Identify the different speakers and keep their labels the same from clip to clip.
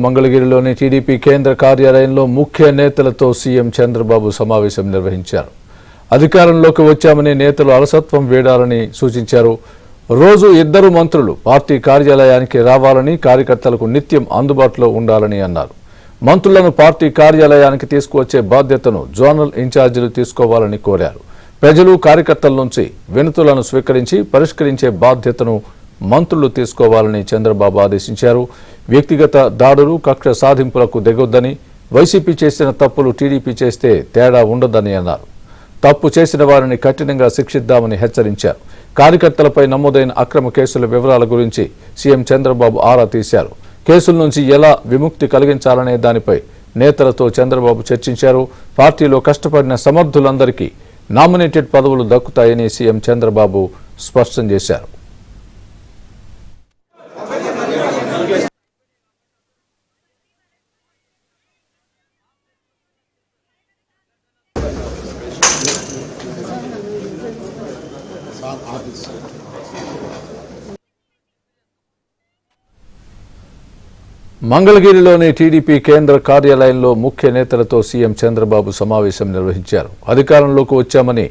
Speaker 1: మంగళగిరిలోని టీడీపీ కేంద్ర కార్యాలయంలో ముఖ్య నేతలతో సీఎం చంద్రబాబు సమావేశం నిర్వహించారు. అధికారంలోకి వచ్చామని నేతలు అలసత్వం వేడాలని సూచించారు. రోజు ఇద్దరు మంత్రులు పార్టీ కార్యాలయానికి రావాలని, కార్యకర్తలకు నిత్యం అందుబాటులో ఉండాలని అన్నారు. మంత్రులను పార్టీ కార్యాలయానికి తీసుకువచ్చే బాధ్యతను జోనల్ ఇన్ఛార్జీలు తీసుకోవాలని కోరారు. ప్రజలు కార్యకర్తల నుంచి వినతులను స్వీకరించి పరిష్కరించే బాధ్యతను మంత్రులు తీసుకోవాలని చంద్రబాబు ఆదేశించారు. వ్యక్తిగత దాడులు, కక్ష సాధింపులకు దిగొద్దని, వైసీపీ చేసిన తప్పులు టీడీపీ చేస్తే తేడా ఉండదని అన్నారు. తప్పు చేసిన వారిని కఠినంగా శిక్షిద్దామని హెచ్చరించారు. కార్యకర్తలపై నమోదైన అక్రమ కేసుల వివరాల గురించి సీఎం చంద్రబాబు ఆరా తీశారు. కేసుల నుంచి ఎలా విముక్తి కలిగించాలనే దానిపై నేతలతో చంద్రబాబు చర్చించారు. పార్టీలో కష్టపడిన సమర్థులందరికీ నామినేటెడ్ పదవులు దక్కుతాయని సీఎం చంద్రబాబు స్పష్టం చేశారు. మంగళగిరిలోని టీడీపీ కేంద్ర కార్యాలయంలో ముఖ్య నేతలతో సీఎం చంద్రబాబు సమావేశం నిర్వహించారు. అధికారంలోకి వచ్చామని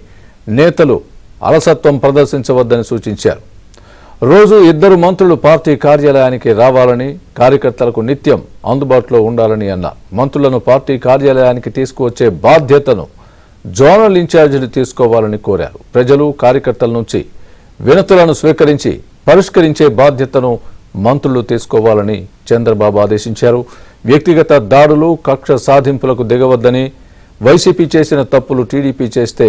Speaker 1: నేతలు అలసత్వం ప్రదర్శించవద్దని సూచించారు. రోజు ఇద్దరు మంత్రులు పార్టీ కార్యాలయానికి రావాలని, కార్యకర్తలకు నిత్యం అందుబాటులో ఉండాలని అన్నారు. మంత్రులను పార్టీ కార్యాలయానికి తీసుకువచ్చే బాధ్యతను జోనల్ ఇన్ఛార్జీలు తీసుకోవాలని కోరారు. ప్రజలు కార్యకర్తల నుంచి వినతులను స్వీకరించి పరిష్కరించే బాధ్యతను మంత్రులు తీసుకోవాలని చంద్రబాబు ఆదేశించారు. వ్యక్తిగత దాడులు, కక్ష సాధింపులకు దిగవద్దని, వైసీపీ చేసిన తప్పులు టీడీపీ చేస్తే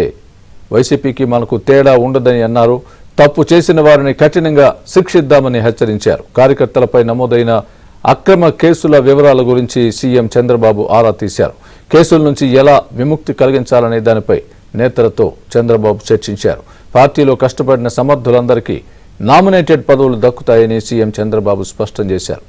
Speaker 1: వైసీపీకి మనకు తేడా ఉండదని అన్నారు. తప్పు చేసిన వారిని కఠినంగా శిక్షిద్దామని హెచ్చరించారు. కార్యకర్తలపై నమోదైన అక్రమ కేసుల వివరాల గురించి సీఎం చంద్రబాబు ఆరా తీశారు. కేసుల నుంచి ఎలా విముక్తి కలిగించాలనే దానిపై నేతలతో చంద్రబాబు చర్చించారు. పార్టీలో కష్టపడిన సమర్థులందరికీ నామినేటెడ్ పదవులు దక్కుతాయని సీఎం చంద్రబాబు స్పష్టం చేశారు.